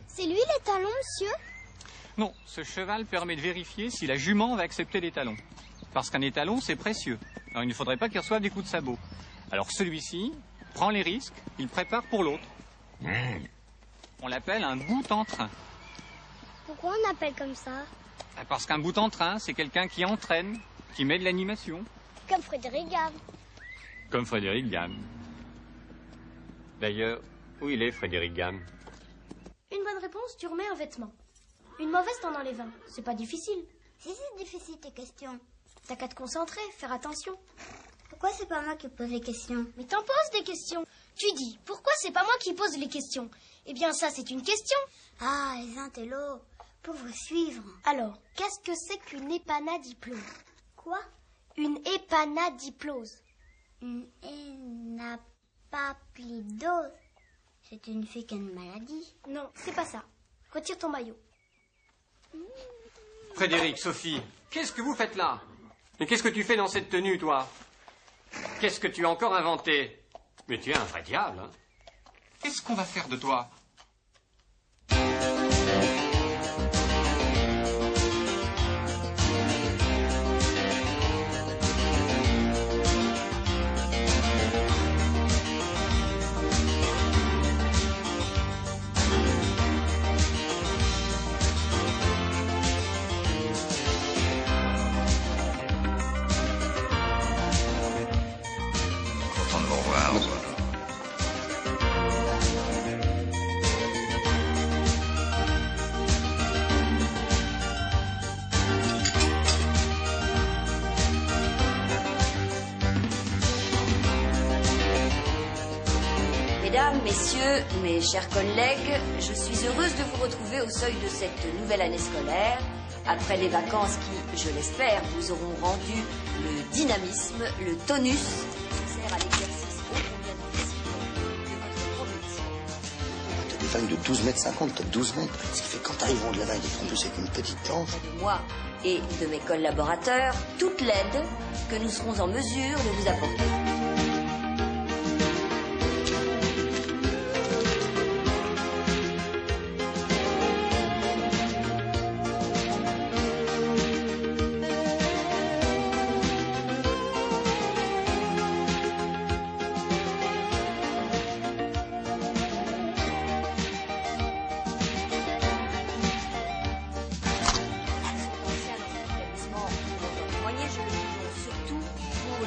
C'est lui l'étalon, monsieur? Non, ce cheval permet de vérifier si la jument va accepter l'étalon. Parce qu'un étalon, c'est précieux. Alors il ne faudrait pas qu'il reçoive des coups de sabot. Alors celui-ci prend les risques, il prépare pour l'autre. On l'appelle un bout en train. Pourquoi on appelle comme ça? Parce qu'un bout en train, c'est quelqu'un qui entraîne, qui met de l'animation. Comme Frédéric Gamme. Comme Frédéric Gamme. D'ailleurs, où il est Frédéric Gamme? Une bonne réponse, tu remets un vêtement. Une mauvaise, t'en enlèves un. C'est pas difficile. Si c'est difficile tes questions. T'as qu'à te concentrer, faire attention. Pourquoi c'est pas moi qui pose les questions? Mais t'en poses des questions. Tu dis, pourquoi c'est pas moi qui pose les questions? Eh bien ça, c'est une question. Ah, les intellos, pour vous suivre. Alors, qu'est-ce que c'est qu'une épanadiplose? Quoi? Une épanadiplose. Une énapaplidose. C'est une fille qui a une maladie. Non, c'est pas ça. Retire ton maillot. Frédéric, Sophie, qu'est-ce que vous faites là? Mais qu'est-ce que tu fais dans cette tenue, toi? Qu'est-ce que tu as encore inventé? Mais tu es un vrai diable, hein? Qu'est-ce qu'on va faire de toi? Content de vous revoir. Mesdames, messieurs, mes chers collègues, je suis heureuse de vous retrouver au seuil de cette nouvelle année scolaire, après les vacances qui, je l'espère, vous auront rendu le dynamisme, le tonus nécessaire à l'exercice ô combien difficile de votre profession. T'as des vagues de 12 mètres 50, t'as 12 mètres. Ce qui fait quand t'arrives en de la vague, en plus avec une petite planche. De moi et de mes collaborateurs, toute l'aide que nous serons en mesure de vous apporter.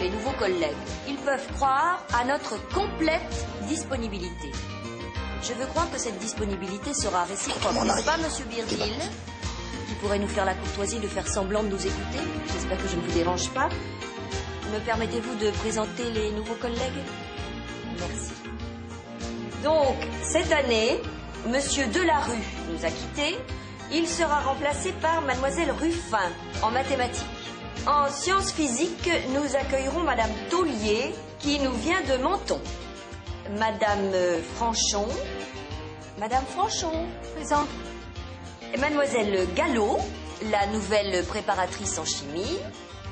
Les nouveaux collègues. Ils peuvent croire à notre complète disponibilité. Je veux croire que cette disponibilité sera réciproque, n'est-ce pas, monsieur Birdil, qui pourrait nous faire la courtoisie de faire semblant de nous écouter? J'espère que je ne vous dérange pas. Me permettez-vous de présenter les nouveaux collègues? Merci. Donc, cette année, monsieur Delarue nous a quittés. Il sera remplacé par mademoiselle Ruffin en mathématiques. En sciences physiques, nous accueillerons Madame Taulier, qui nous vient de Menton. Madame Franchon. Madame Franchon, présente. Et Mademoiselle Gallo, la nouvelle préparatrice en chimie.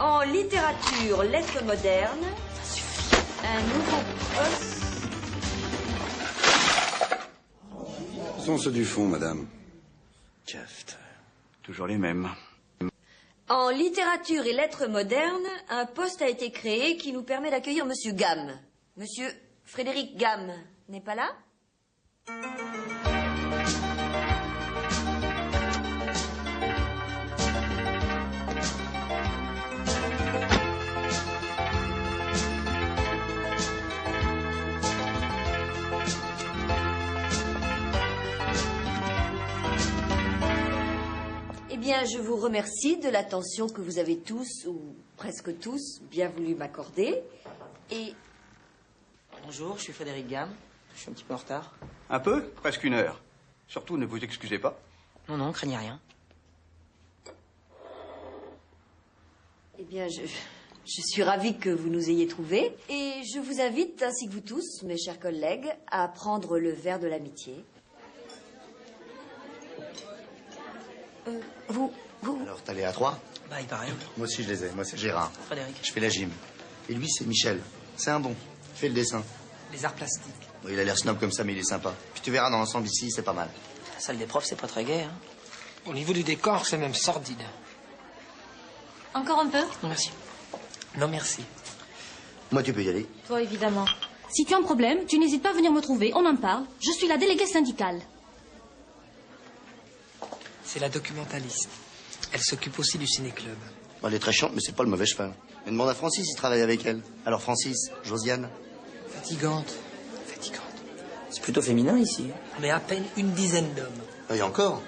En littérature, lettres modernes. Ça suffit. Un nouveau poste. Sont ceux du fond, madame. Just. Toujours les mêmes. En littérature et lettres modernes, un poste a été créé qui nous permet d'accueillir Monsieur Gamme. Monsieur Frédéric Gamme n'est pas là? Eh bien, je vous remercie de l'attention que vous avez tous, ou presque tous, bien voulu m'accorder. Et... Bonjour, je suis Frédéric Gamme. Je suis un petit peu en retard. Un peu? Presque une heure. Surtout, ne vous excusez pas. Non, non, craignez rien. Eh bien, je suis ravie que vous nous ayez trouvés. Et je vous invite, ainsi que vous tous, mes chers collègues, à prendre le verre de l'amitié. Vous... Alors, t'as les A3? Bah, il paraît. Moi aussi, je les ai. Moi, c'est Gérard. Frédéric. Je fais la gym. Et lui, c'est Michel. C'est un bon. Il fait le dessin. Les arts plastiques. Bon, il a l'air snob comme ça, mais il est sympa. Puis tu verras, dans l'ensemble ici, c'est pas mal. La salle des profs, c'est pas très gai, hein. Au niveau du décor, c'est même sordide. Encore un peu? Merci. Non, merci. Moi, tu peux y aller. Toi, évidemment. Si tu as un problème, tu n'hésites pas à venir me trouver, on en parle. Je suis la déléguée syndicale. C'est la documentaliste. Elle s'occupe aussi du ciné-club. Bon, elle est très chiante, mais c'est pas le mauvais cheval. Mais demande à Francis, il travaille avec elle. Alors Francis, Josiane. Fatigante. Fatigante. C'est plutôt féminin, ici. Mais à peine une dizaine d'hommes. Et encore.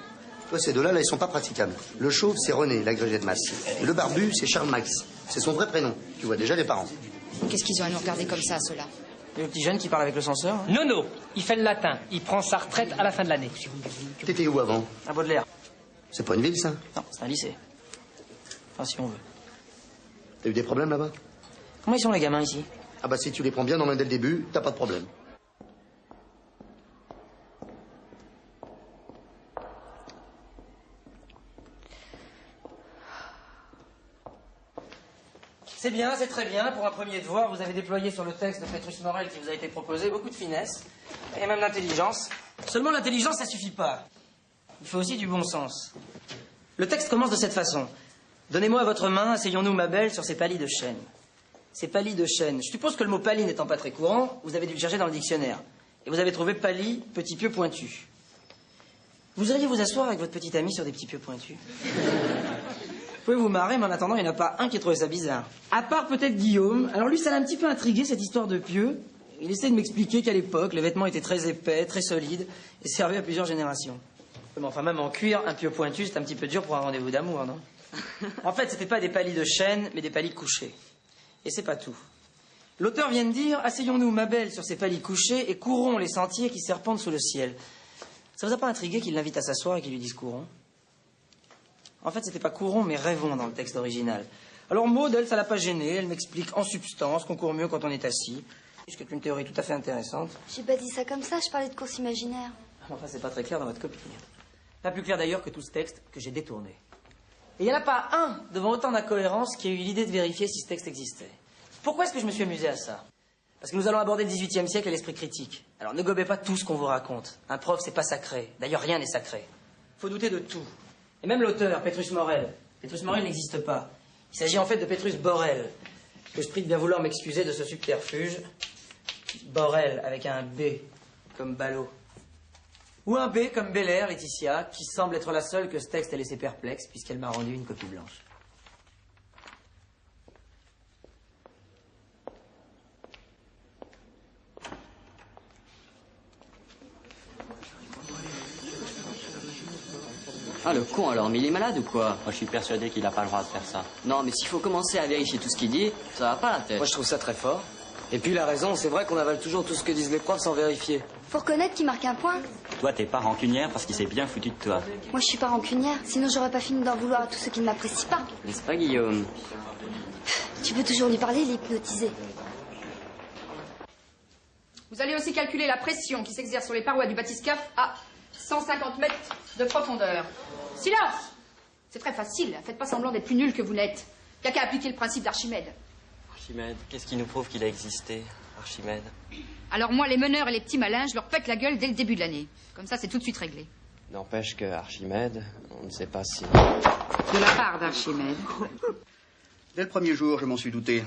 Toi, ces deux-là, là, ils sont pas praticables. Le chauve, c'est René, l'agrégé de maths. Et le barbu, c'est Charles Max. C'est son vrai prénom. Tu vois déjà les parents. Qu'est-ce qu'ils ont à nous regarder comme ça, ceux-là? Le petit jeune qui parle avec le censeur. Nono, il fait le latin. Il prend sa retraite à la fin de l'année. T'étais où avant? À Baudelaire. C'est pas une ville, ça? Non, c'est un lycée. Enfin, si on veut. T'as eu des problèmes là-bas? Comment ils sont, les gamins, ici? Ah bah si tu les prends bien dans main dès le début, t'as pas de problème. C'est bien, c'est très bien. Pour un premier devoir, vous avez déployé sur le texte de Petrus Morel qui vous a été proposé beaucoup de finesse et même d'intelligence. Seulement l'intelligence, ça suffit pas. Il faut aussi du bon sens. Le texte commence de cette façon. Donnez-moi votre main, asseyons-nous, ma belle, sur ces palis de chêne. Ces palis de chêne. Je suppose que le mot pali n'étant pas très courant, vous avez dû le chercher dans le dictionnaire. Et vous avez trouvé pali, petit pieu pointu. Vous iriez vous asseoir avec votre petite amie sur des petits pieux pointus? Vous pouvez vous marrer, mais en attendant, il n'y en a pas un qui ait trouvé ça bizarre. À part peut-être Guillaume. Alors lui, ça l'a un petit peu intrigué, cette histoire de pieux. Il essaie de m'expliquer qu'à l'époque, les vêtements étaient très épais, très solides, et servaient à plusieurs générations. Mais enfin, même en cuir, un pieu pointu, c'est un petit peu dur pour un rendez-vous d'amour, non? En fait, c'était pas des palis de chêne, mais des palis couchés. Et c'est pas tout. L'auteur vient de dire, asseyons-nous, ma belle, sur ces palis couchés, et courons les sentiers qui serpentent sous le ciel. Ça vous a pas intrigué qu'il l'invite à s'asseoir et qu'il lui dise courons? En fait, c'était pas courons, mais rêvons dans le texte original. Alors Maud, elle, ça l'a pas gênée. Elle m'explique en substance qu'on court mieux quand on est assis. Ce qui est une théorie tout à fait intéressante. J'ai pas dit ça comme ça, je parlais de course imaginaire. Enfin, c'est pas très clair dans votre copie. Pas plus clair d'ailleurs que tout ce texte que j'ai détourné. Et il n'y en a pas un, devant autant d'incohérences, qui a eu l'idée de vérifier si ce texte existait. Pourquoi est-ce que je me suis amusé à ça? Parce que nous allons aborder le XVIIIe siècle et l'esprit critique. Alors ne gobez pas tout ce qu'on vous raconte. Un prof, c'est pas sacré. D'ailleurs, rien n'est sacré. Faut douter de tout. Et même l'auteur, Petrus Morel. Petrus Morel n'existe pas. Il s'agit en fait de Petrus Borel. Je prie de bien vouloir m'excuser de ce subterfuge. Borel, avec un B, comme ballot. Ou un B comme Bel Air, Laetitia, qui semble être la seule que ce texte ait laissé perplexe, puisqu'elle m'a rendu une copie blanche. Ah, le con alors, mais il est malade ou quoi? Moi, je suis persuadé qu'il n'a pas le droit de faire ça. Non, mais s'il faut commencer à vérifier tout ce qu'il dit, ça va pas la tête. Moi, je trouve ça très fort. Et puis, il a raison, c'est vrai qu'on avale toujours tout ce que disent les profs sans vérifier. Faut reconnaître qu'il marque un point. Toi, t'es pas rancunière parce qu'il s'est bien foutu de toi. Moi, je suis pas rancunière, sinon j'aurais pas fini d'en vouloir à tous ceux qui ne m'apprécient pas. N'est-ce pas, Guillaume? Tu peux toujours lui parler, l'hypnotiser. Vous allez aussi calculer la pression qui s'exerce sur les parois du bathyscaphe à 150 mètres de profondeur. Silence! C'est très facile, faites pas semblant d'être plus nul que vous n'êtes. Il n'y a qu'à appliquer le principe d'Archimède. Archimède, qu'est-ce qui nous prouve qu'il a existé, Archimède? Alors moi, les meneurs et les petits malins, je leur pète la gueule dès le début de l'année. Comme ça, c'est tout de suite réglé. N'empêche que Archimède, on ne sait pas si... De la part d'Archimède. Dès le premier jour, je m'en suis douté.